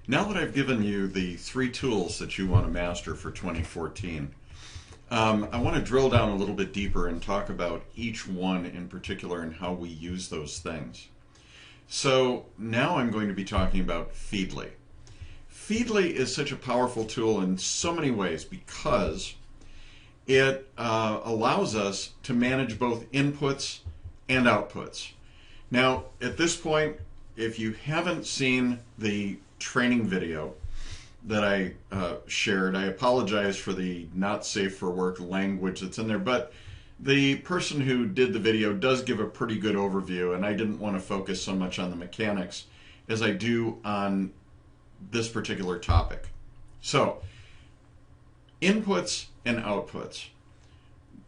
Now that I've given you the 3 tools that you want to master for 2014, I want to drill down a little bit deeper and talk about each one in particular and how we use those things. So now I'm going to be talking about Feedly. Feedly is such a powerful tool in so many ways because it allows us to manage both inputs and outputs. Now, at this point, if you haven't seen the training video that I shared, I apologize for the not safe for work language that's in there, but the person who did the video does give a pretty good overview, and I didn't want to focus so much on the mechanics as I do on this particular topic. So, inputs and outputs.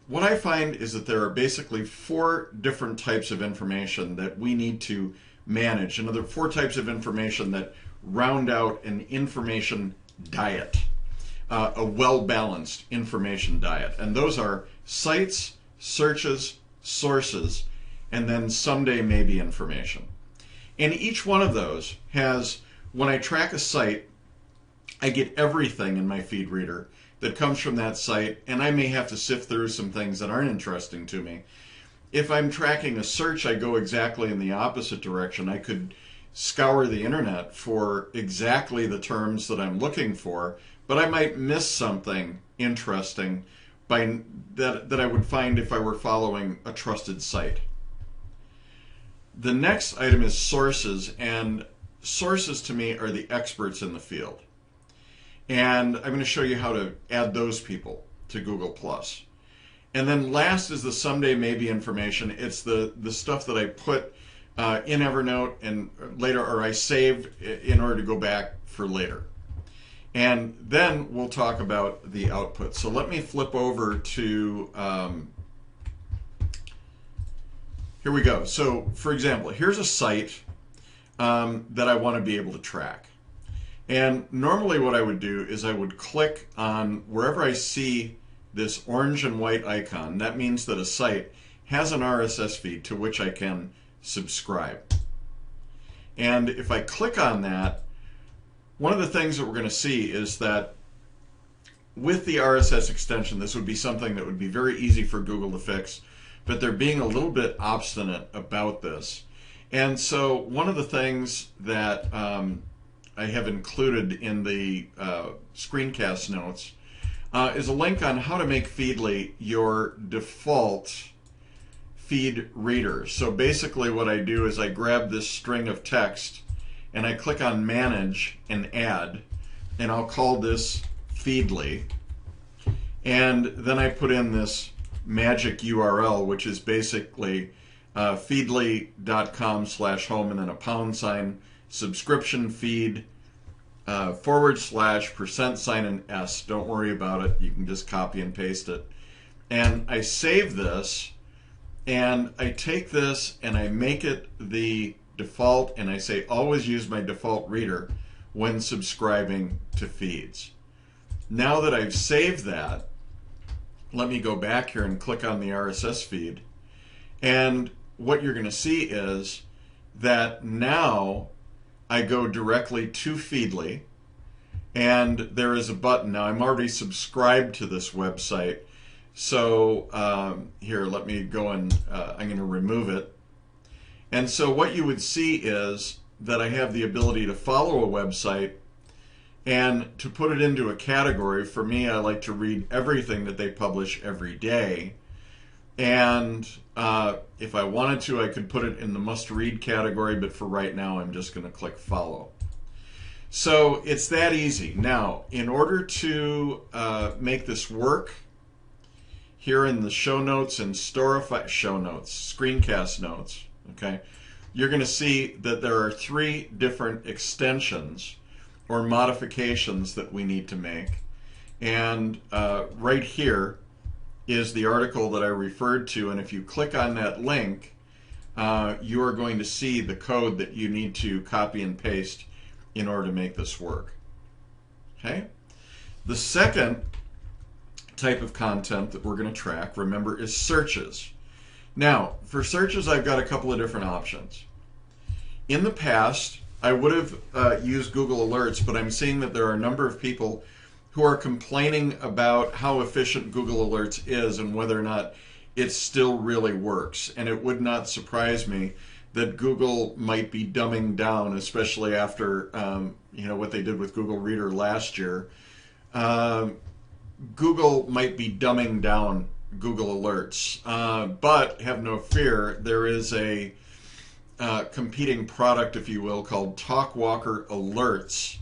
What I find is that there are basically 4 different types of information that we need to manage. Another 4 types of information that round out an information diet, a well-balanced information diet. And those are sites, searches, sources, and then someday maybe information. And each one of those has, when I track a site, I get everything in my feed reader that comes from that site, and I may have to sift through some things that aren't interesting to me. If I'm tracking a search, I go exactly in the opposite direction. I could scour the internet for exactly the terms that I'm looking for, but I might miss something interesting that I would find if I were following a trusted site. The next item is sources, and sources to me are the experts in the field. And I'm going to show you how to add those people to Google+. And then last is the someday maybe information. It's the stuff that I put in Evernote and later, or I saved in order to go back for later. And then we'll talk about the output. So let me flip over to, here we go. So for example, here's a site that I want to be able to track. And normally what I would do is I would click on wherever I see this orange and white icon. That means that a site has an RSS feed to which I can subscribe. And if I click on that, one of the things that we're going to see is that with the RSS extension, this would be something that would be very easy for Google to fix, but they're being a little bit obstinate about this. And so one of the things that I have included in the screencast notes is a link on how to make Feedly your default feed reader. So basically what I do is I grab this string of text and I click on Manage and Add, and I'll call this Feedly. And then I put in this magic URL, which is basically feedly.com/home and then a # subscription feed / %sign and S. Don't worry about it. You can just copy and paste it. And I save this, and I take this and I make it the default, and I say always use my default reader when subscribing to feeds. Now that I've saved that, let me go back here and click on the RSS feed. And what you're going to see is that now I go directly to Feedly, and there is a button. Now I'm already subscribed to this website, so here, let me go and I'm going to remove it. And so what you would see is that I have the ability to follow a website and to put it into a category. For me, I like to read everything that they publish every day. And if I wanted to, I could put it in the must-read category, but for right now, I'm just going to click Follow. So it's that easy. Now, in order to make this work, here in the show notes and show notes, screencast notes, okay, you're going to see that there are 3 different extensions or modifications that we need to make. And right here is the article that I referred to, and if you click on that link, you are going to see the code that you need to copy and paste in order to make this work. Okay? The second type of content that we're going to track, remember, is searches. Now, for searches, I've got a couple of different options. In the past, I would have used Google Alerts, but I'm seeing that there are a number of people who are complaining about how efficient Google Alerts is and whether or not it still really works. And it would not surprise me that Google might be dumbing down, especially after what they did with Google Reader last year. Google might be dumbing down Google Alerts, but have no fear, there is a competing product, if you will, called TalkWalker Alerts.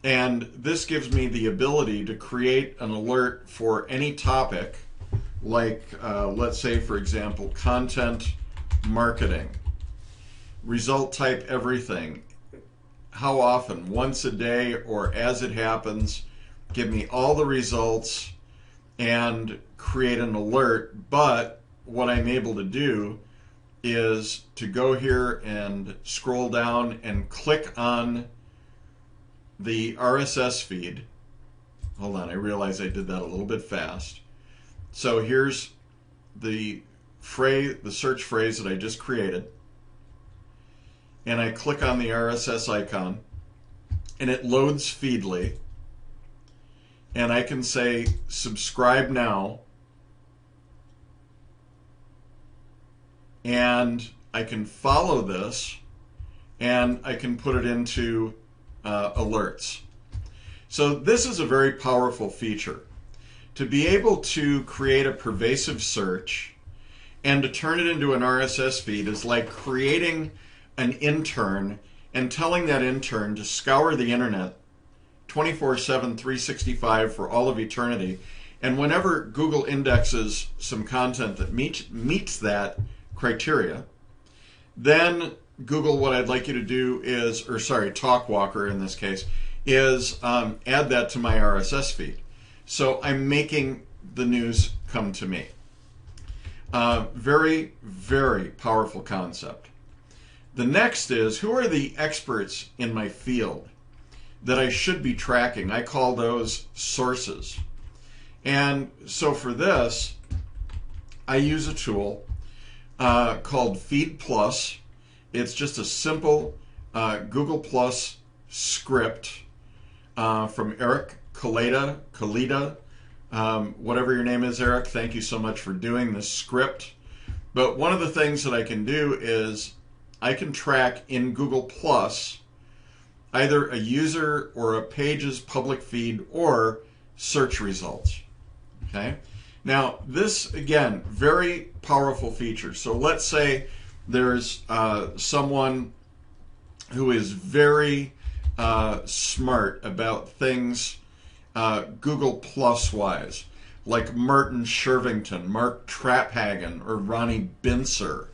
And this gives me the ability to create an alert for any topic, like let's say, for example, content marketing, result type everything, how often, once a day or as it happens, give me all the results and create an alert. But what I'm able to do is to go here and scroll down and click on the RSS feed. Hold on, I realize I did that a little bit fast. So here's the search phrase that I just created. And I click on the RSS icon and it loads Feedly. And I can say subscribe now. And I can follow this and I can put it into alerts. So this is a very powerful feature. To be able to create a pervasive search and to turn it into an RSS feed is like creating an intern and telling that intern to scour the internet 24/7, 365 for all of eternity. And whenever Google indexes some content that meets that criteria, then Google, what I'd like you to do is, TalkWalker in this case, is add that to my RSS feed. So I'm making the news come to me. Very, very powerful concept. The next is, who are the experts in my field that I should be tracking? I call those sources. And so for this, I use a tool called Feed Plus. It's just a simple Google Plus script from Eric Kalita, whatever your name is, Eric. Thank you so much for doing this script. But one of the things that I can do is I can track in Google Plus either a user or a page's public feed or search results. Okay. Now this, again, very powerful feature. So let's say there's someone who is very smart about things Google Plus wise, like Martin Shervington, Mark Traphagen, or Ronnie Bincer.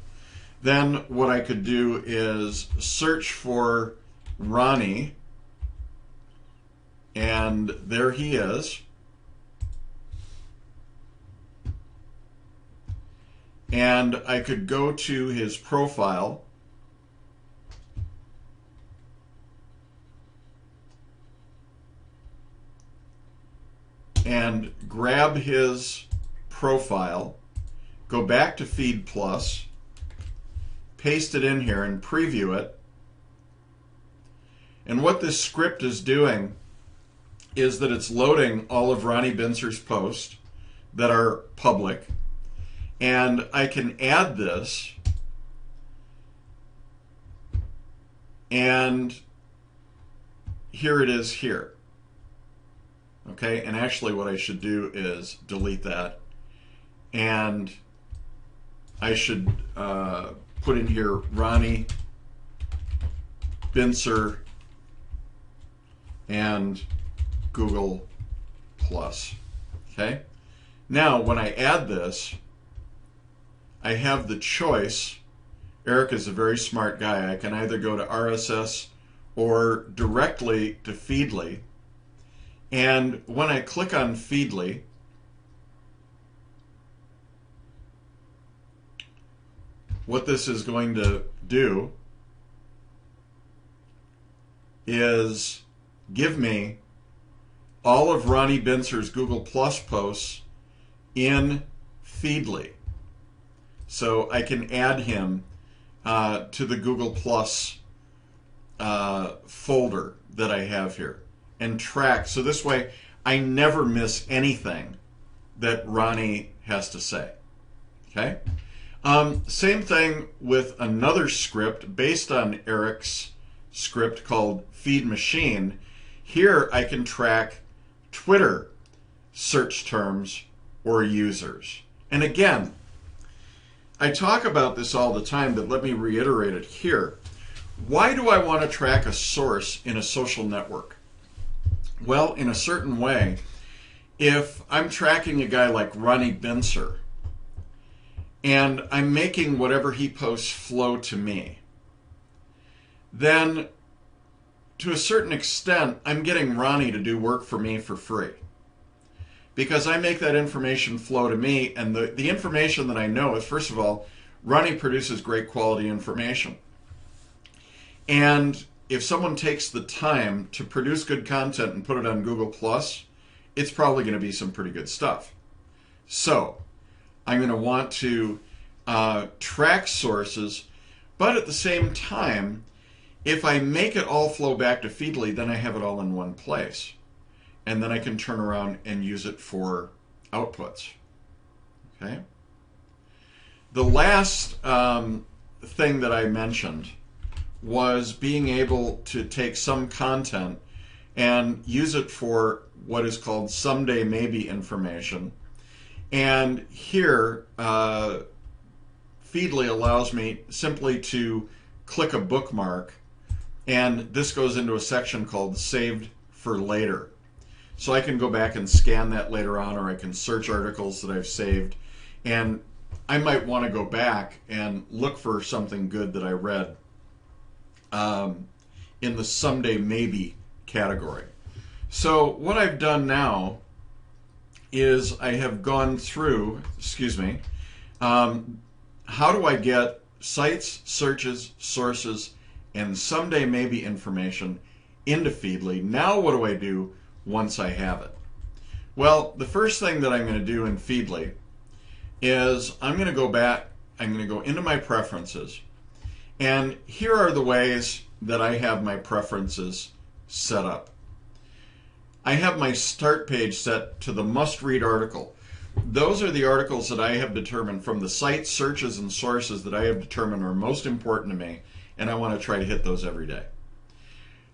Then what I could do is search for Ronnie, and there he is. And I could go to his profile and grab his profile, go back to Feed Plus, paste it in here and preview it. And what this script is doing is that it's loading all of Ronnie Bincer's posts that are public. And I can add this, and here it is here. Okay, and actually what I should do is delete that, and I should put in here Ronnie Bincer and Google Plus. Okay, now when I add this, I have the choice. Eric is a very smart guy. I can either go to RSS or directly to Feedly. And when I click on Feedly, what this is going to do is give me all of Ronnie Bincer's Google Plus posts in Feedly. So I can add him to the Google Plus folder that I have here and track. So this way I never miss anything that Ronnie has to say. Okay? Same thing with another script based on Eric's script called Feed Machine. Here I can track Twitter search terms or users. And again, I talk about this all the time, but let me reiterate it here. Why do I want to track a source in a social network? Well, in a certain way, if I'm tracking a guy like Ronnie Bincer and I'm making whatever he posts flow to me, then to a certain extent, I'm getting Ronnie to do work for me for free. Because I make that information flow to me, and the information that I know is, first of all, Ronnie produces great quality information. And if someone takes the time to produce good content and put it on Google+, it's probably going to be some pretty good stuff. So I'm going to want to track sources, but at the same time, if I make it all flow back to Feedly, then I have it all in one place. And then I can turn around and use it for outputs. Okay. The last thing that I mentioned was being able to take some content and use it for what is called someday maybe information. And here, Feedly allows me simply to click a bookmark, and this goes into a section called Saved for Later. So I can go back and scan that later on, or I can search articles that I've saved. And I might want to go back and look for something good that I read in the someday maybe category. So what I've done now is I have gone through, how do I get sites, searches, sources, and someday maybe information into Feedly? Now what do I do once I have it? Well, the first thing that I'm going to do in Feedly is I'm going to go back, I'm going to go into my preferences, and here are the ways that I have my preferences set up. I have my start page set to the must-read article. Those are the articles that I have determined from the sites, searches, and sources that I have determined are most important to me, and I want to try to hit those every day.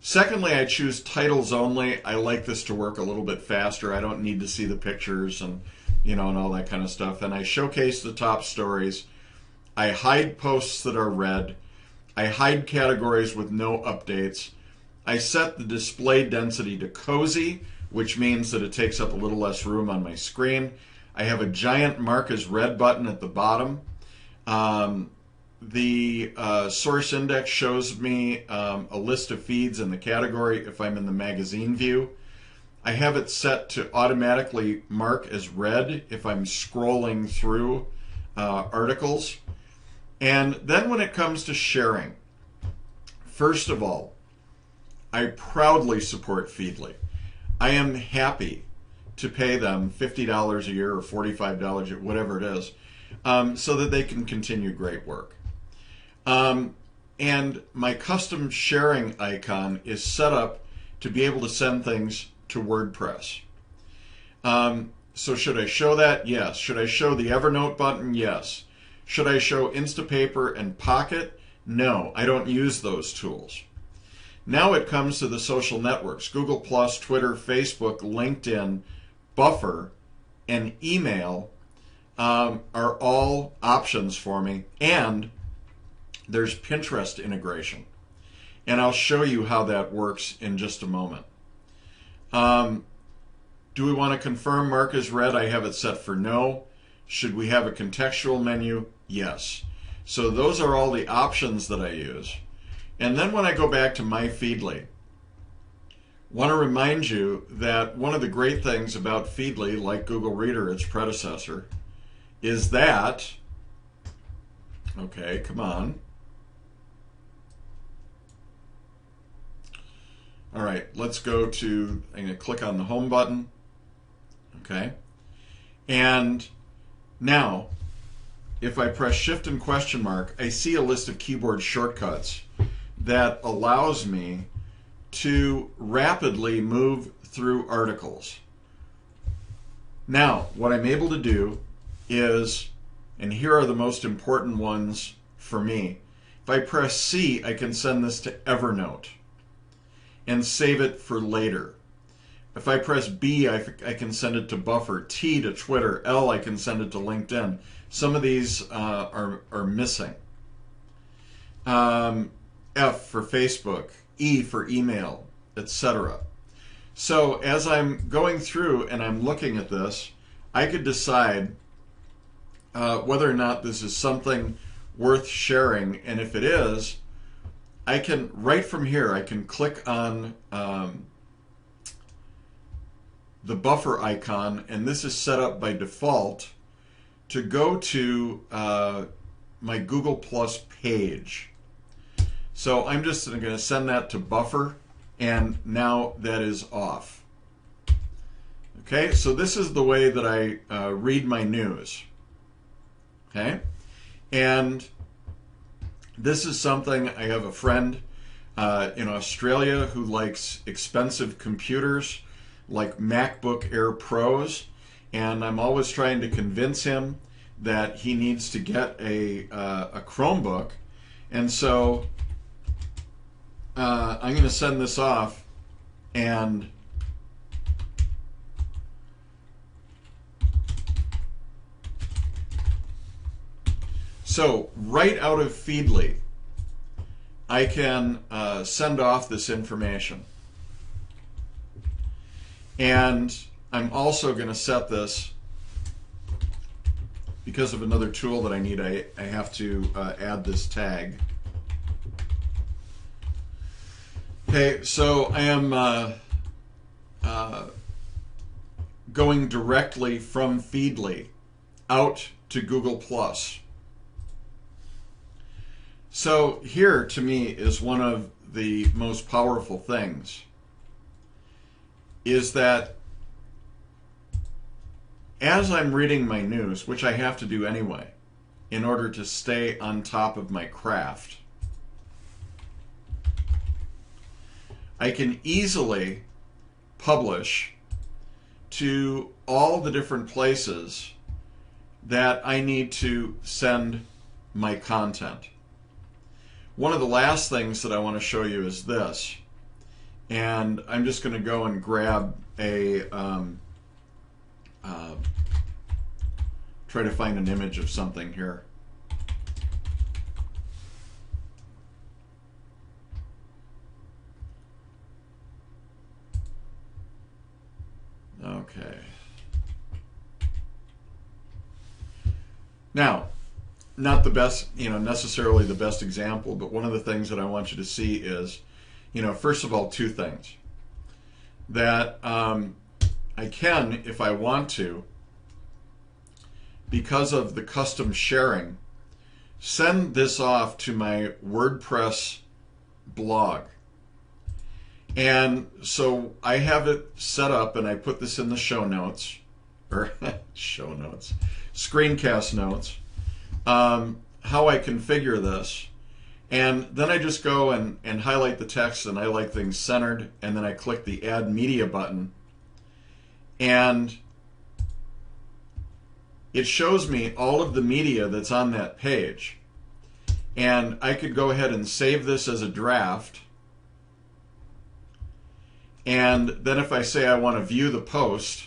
Secondly, I choose titles only. I like this to work a little bit faster. I don't need to see the pictures and and all that kind of stuff. And I showcase the top stories. I hide posts that are read. I hide categories with no updates. I set the display density to cozy, which means that it takes up a little less room on my screen. I have a giant mark as read button at the bottom. The source index shows me a list of feeds in the category if I'm in the magazine view. I have it set to automatically mark as read if I'm scrolling through articles. And then when it comes to sharing, first of all, I proudly support Feedly. I am happy to pay them $50 a year or $45, whatever it is, so that they can continue great work. And my custom sharing icon is set up to be able to send things to WordPress. So should I show that? Yes. Should I show the Evernote button? Yes. Should I show Instapaper and Pocket? No, I don't use those tools. Now it comes to the social networks. Google+, Twitter, Facebook, LinkedIn, Buffer, and email are all options for me. And there's Pinterest integration. And I'll show you how that works in just a moment. Do we want to confirm mark as read? I have it set for no. Should we have a contextual menu? Yes. So those are all the options that I use. And then when I go back to my Feedly, want to remind you that one of the great things about Feedly, like Google Reader, its predecessor, is that, okay, come on. All right, let's go to, I'm going to click on the home button. Okay. And now, if I press shift and question mark, I see a list of keyboard shortcuts that allows me to rapidly move through articles. Now, what I'm able to do is, and here are the most important ones for me. If I press C, I can send this to Evernote and save it for later. If I press B, I can send it to Buffer. T to Twitter. L, I can send it to LinkedIn. Some of these are missing. F for Facebook. E for email, etc. So as I'm going through and I'm looking at this, I could decide whether or not this is something worth sharing. And if it is, I can, right from here, I can click on the buffer icon, and this is set up by default to go to my Google Plus page. So I'm just going to send that to Buffer, and now that is off. Okay, so this is the way that I read my news. Okay, and this is something, I have a friend in Australia who likes expensive computers like MacBook Air Pros, and I'm always trying to convince him that he needs to get a Chromebook, and so I'm going to send this off, and so right out of Feedly, I can send off this information. And I'm also going to set this, because of another tool that I need, I have to add this tag. Okay, so I am going directly from Feedly out to Google+. So here, to me, is one of the most powerful things, is that as I'm reading my news, which I have to do anyway, in order to stay on top of my craft, I can easily publish to all the different places that I need to send my content. One of the last things that I want to show you is this, and I'm just going to go and grab a try to find an image of something here. Okay. Now, not the best, necessarily the best example, but one of the things that I want you to see is, first of all, two things. That I can, if I want to, because of the custom sharing, send this off to my WordPress blog. And so I have it set up, and I put this in the show notes, or show notes, screencast notes, how I configure this. And then I just go and highlight the text, and I like things centered, and then I click the Add Media button, and it shows me all of the media that's on that page. And I could go ahead and save this as a draft, and then if I say I want to view the post,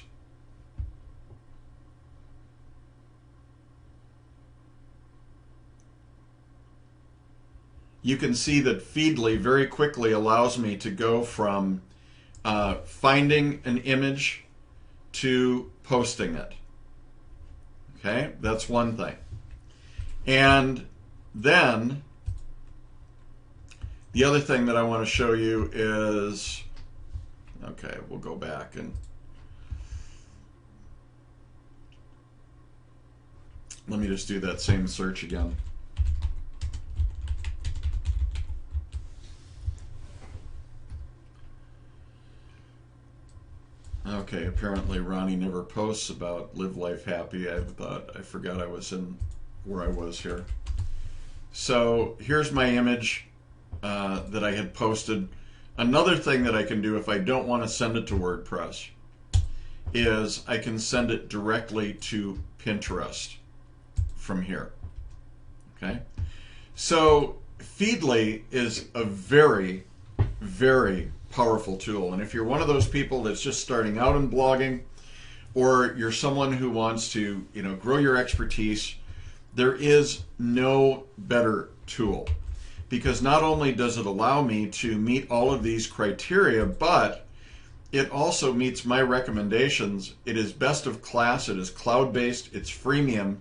you can see that Feedly very quickly allows me to go from finding an image to posting it. Okay, that's one thing. And then the other thing that I want to show you is, okay, we'll go back and let me just do that same search again. Okay, apparently Ronnie never posts about Live Life Happy. I forgot I was in where I was here. So here's my image that I had posted. Another thing that I can do if I don't want to send it to WordPress is I can send it directly to Pinterest from here. Okay? So Feedly is a very, very powerful tool. And if you're one of those people that's just starting out in blogging, or you're someone who wants to, grow your expertise, there is no better tool. Because not only does it allow me to meet all of these criteria, but it also meets my recommendations. It is best of class, it is cloud-based, it's freemium,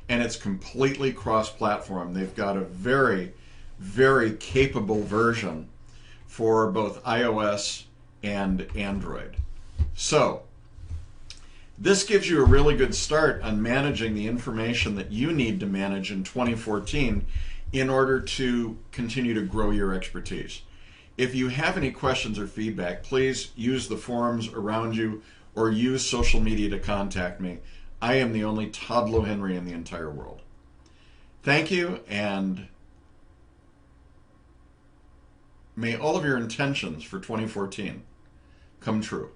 and it's completely cross-platform. They've got a very, very capable version for both iOS and Android. So, this gives you a really good start on managing the information that you need to manage in 2014 in order to continue to grow your expertise. If you have any questions or feedback, please use the forums around you or use social media to contact me. I am the only Todd Lohenry in the entire world. Thank you, and may all of your intentions for 2014 come true.